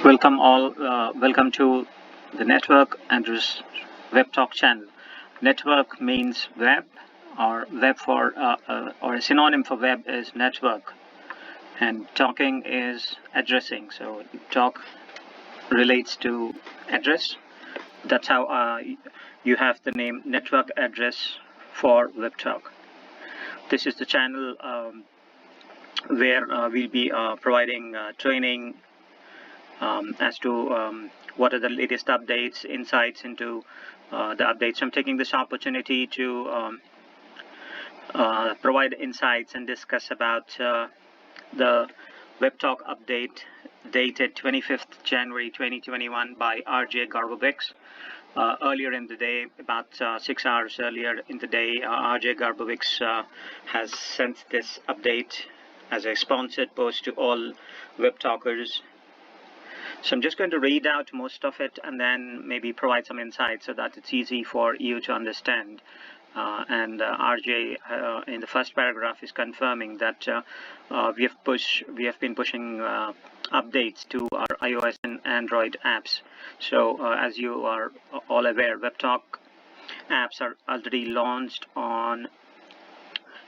Welcome all. Welcome to the Network Address Webtalk channel. Network means web, or web for or a synonym for web is network, and talking is addressing. So talk relates to address. That's how you have the name Network Address for Webtalk. This is the channel where we'll be providing training as to what are the latest updates, insights into the updates. I'm taking this opportunity to provide insights and discuss about the Webtalk update dated 25th January 2021 by RJ Garbovics. Earlier in the day, about 6 hours earlier in the day, RJ Garbovics has sent this update as a sponsored post to all Webtalkers. So I'm just going to read out most of it and then maybe provide some insight so that it's easy for you to understand. RJ in the first paragraph is confirming that we have been pushing updates to our iOS and Android apps. So as you are all aware, Webtalk apps are already launched on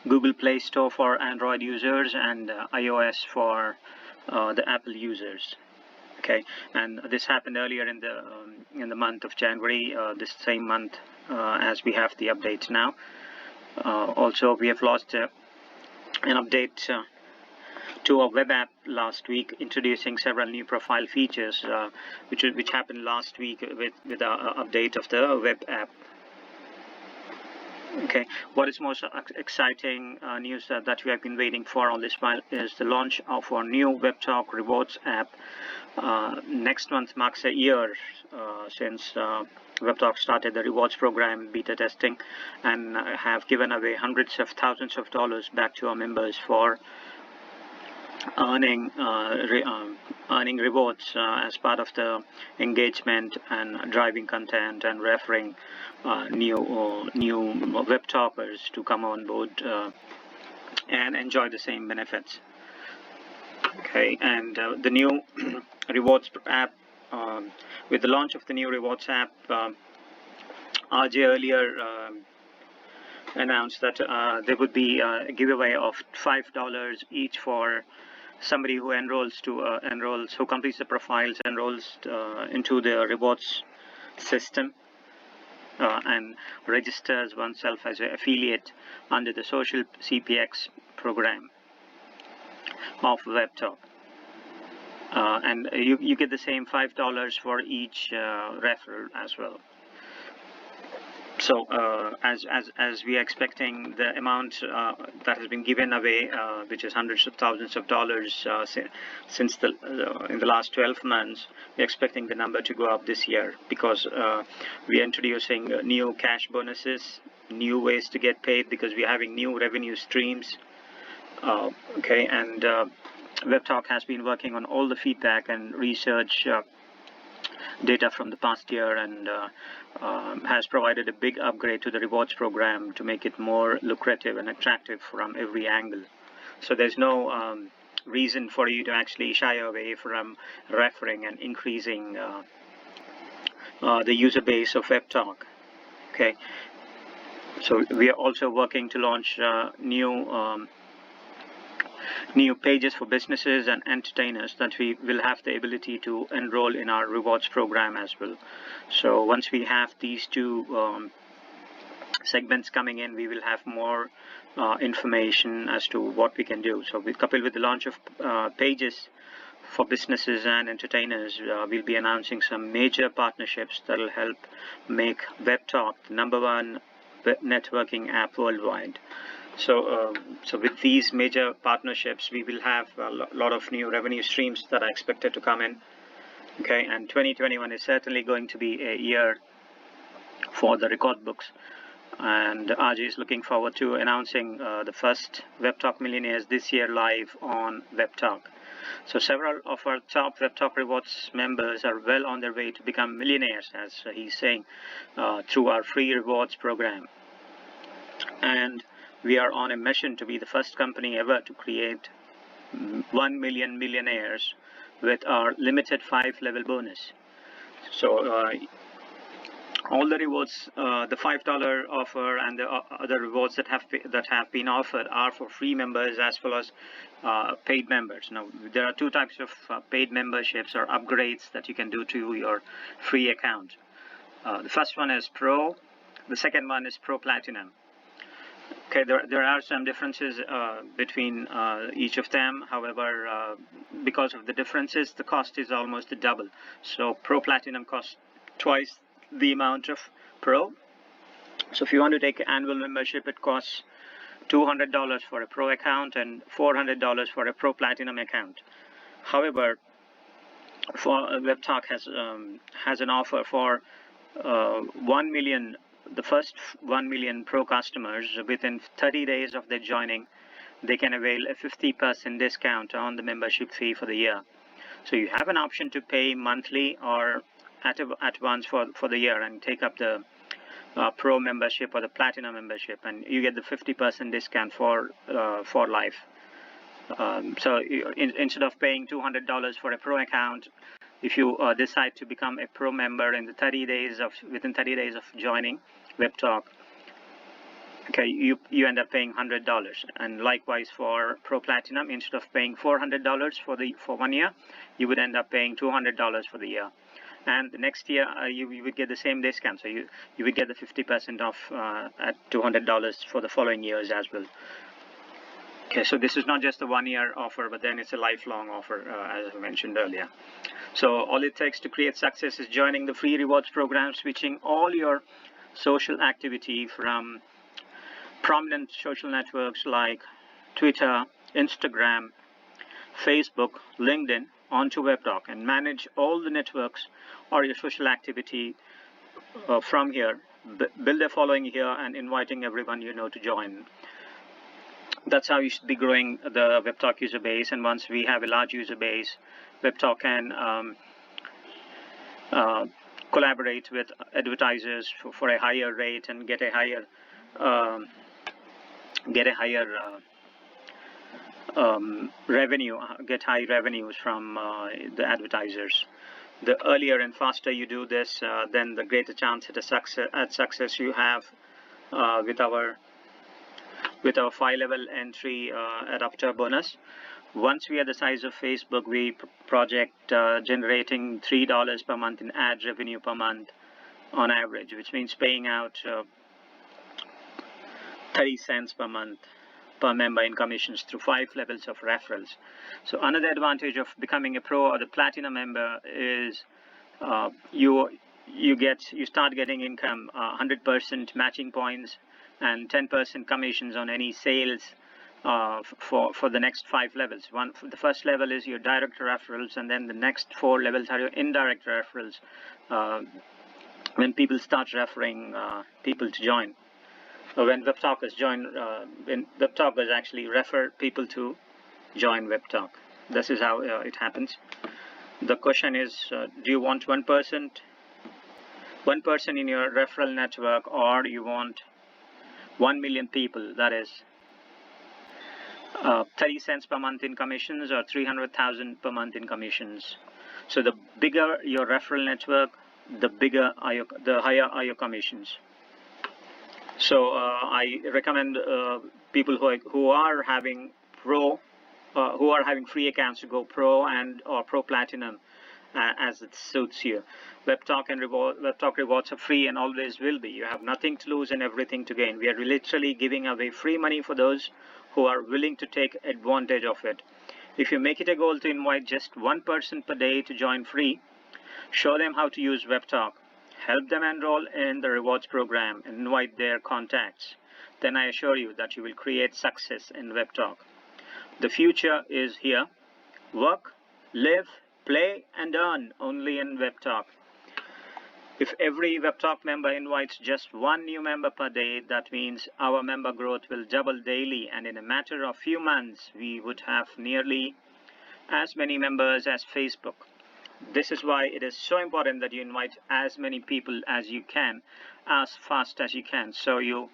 Google Play Store for Android users and iOS for the Apple users. Okay, and this happened earlier in the month of January, this same month as we have the updates now. Also, we have launched an update to our web app last week, introducing several new profile features, which happened last week with our update of the web app. Okay, what is most exciting news that we have been waiting for all this while is the launch of our new Webtalk Rewards app. Next month marks a year since Webtalk started the rewards program beta testing, and have given away hundreds of thousands of dollars back to our members for earning rewards as part of the engagement and driving content and referring new web talkers to come on board and enjoy the same benefits. Okay, and the new rewards app, with the launch of the new rewards app, RJ earlier announced that there would be a giveaway of $5 each for somebody who who completes the profiles, enrolls into the rewards system and registers oneself as an affiliate under the social CPX program of Webtalk. And you get the same $5 for each referral as well. So as we are expecting the amount that has been given away, which is hundreds of thousands of dollars since in the last 12 months, we're expecting the number to go up this year because we are introducing new cash bonuses, new ways to get paid because we are having new revenue streams. Okay, and Webtalk has been working on all the feedback and research data from the past year and has provided a big upgrade to the rewards program to make it more lucrative and attractive from every angle. So there's no reason for you to actually shy away from referring and increasing the user base of Webtalk. Okay, so we are also working to launch new pages for businesses and entertainers that we will have the ability to enroll in our rewards program as well. So once we have these two segments coming in, we will have more information as to what we can do. So coupled with the launch of pages for businesses and entertainers, we'll be announcing some major partnerships that will help make Webtalk the #1 networking app worldwide. So with these major partnerships, we will have a lot of new revenue streams that are expected to come in. Okay, and 2021 is certainly going to be a year for the record books. And RJ is looking forward to announcing the first Webtalk Millionaires this year live on Webtalk. So several of our top Webtalk Rewards members are well on their way to become millionaires, as he's saying, through our free rewards program. And we are on a mission to be the first company ever to create 1 million millionaires with our limited 5-level bonus. So all the rewards, the $5 offer and the other rewards that have been offered are for free members as well as paid members. Now, there are two types of paid memberships or upgrades that you can do to your free account. The first one is Pro. The second one is Pro Platinum. Okay, there are some differences between each of them. However, because of the differences, the cost is almost double. So Pro Platinum costs twice the amount of Pro. So if you want to take an annual membership, it costs $200 for a Pro account and $400 for a Pro Platinum account. However, for Webtalk has an offer for 1 million. The first 1 million Pro customers, within 30 days of their joining, they can avail a 50% discount on the membership fee for the year. So you have an option to pay monthly or at once for the year and take up the Pro membership or the Platinum membership, and you get the 50% discount for life. So instead of paying $200 for a Pro account, if you decide to become a Pro member in the within 30 days of joining Webtalk, okay, you end up paying $100. And likewise for Pro Platinum, instead of paying $400 for 1 year, you would end up paying $200 for the year. And the next year you would get the same discount, so you would get the 50% off at $200 for the following years as well. Okay, so this is not just a 1-year offer, but then it's a lifelong offer, as I mentioned earlier. So all it takes to create success is joining the free rewards program, switching all your social activity from prominent social networks like Twitter, Instagram, Facebook, LinkedIn onto Webtalk, and manage all the networks or your social activity from here. Build a following here and inviting everyone you know to join. That's how you should be growing the Webtalk user base. And once we have a large user base, Webtalk can collaborate with advertisers for a higher rate and get a higher revenue, get high revenues from the advertisers. The earlier and faster you do this, then the greater chance at success you have with our 5-level entry adopter bonus. Once we are the size of Facebook, we project generating $3 per month in ad revenue per month on average, which means paying out 30 cents per month per member in commissions through 5 levels of referrals. So another advantage of becoming a Pro or the Platinum member is you start getting income, 100% matching points and 10% commissions on any sales for the next 5 levels. The first level is your direct referrals, and then the next 4 levels are your indirect referrals, when people start referring people to join. When Webtalkers join, when Webtalkers actually refer people to join Webtalk. This is how it happens. The question is, do you want one person in your referral network, or you want 1 million people? That is 30 cents per month in commissions, or 300,000 per month in commissions. So the bigger your referral network, the higher are your commissions. So I recommend people who are having free accounts to go Pro or Pro Platinum as it suits you. Webtalk rewards are free and always will be. You have nothing to lose and everything to gain. We are literally giving away free money for those who are willing to take advantage of it. If you make it a goal to invite just one person per day to join free, show them how to use Webtalk, help them enroll in the rewards program, and invite their contacts, then I assure you that you will create success in Webtalk. The future is here. Work, live, play, and earn only in Webtalk. If every Webtalk member invites just one new member per day, that means our member growth will double daily, and in a matter of few months, we would have nearly as many members as Facebook. This is why it is so important that you invite as many people as you can, as fast as you can, so you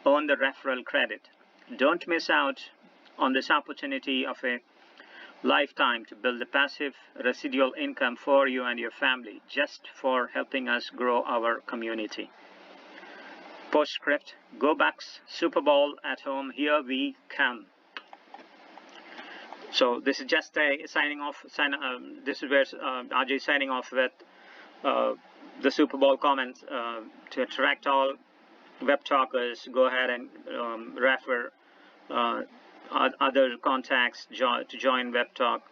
earn the referral credit. Don't miss out on this opportunity of a lifetime to build a passive residual income for you and your family, just for helping us grow our community. Postscript, go Bucks, Super Bowl at home, here we come. So this is just a signing off. This is where RJ is signing off with the Super Bowl comments to attract all web talkers. Go ahead and refer other contacts to join Webtalk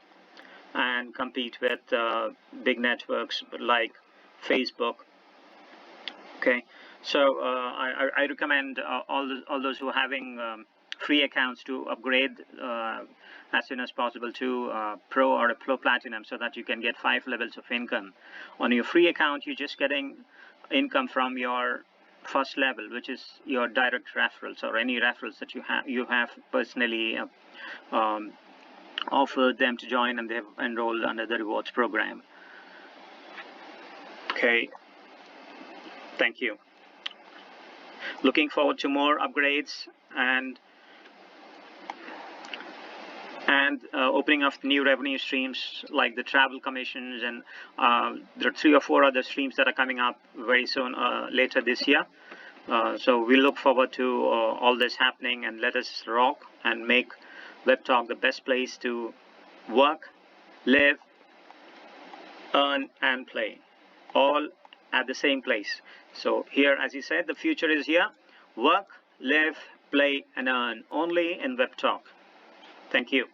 and compete with big networks like Facebook. Okay, so I recommend all those who are having free accounts to upgrade as soon as possible to Pro or a Pro Platinum, so that you can get 5 levels of income. On your free account, you're just getting income from your first level, which is your direct referrals or any referrals that you have personally offered them to join, and they've enrolled under the rewards program. Okay, thank you. Looking forward to more upgrades and opening of new revenue streams like the travel commissions, and there are 3 or 4 other streams that are coming up very soon, later this year. So we look forward to all this happening, and let us rock and make Webtalk the best place to work, live, earn, and play, all at the same place. So here, as he said, the future is here. Work, live, play, and earn only in Webtalk. Thank you.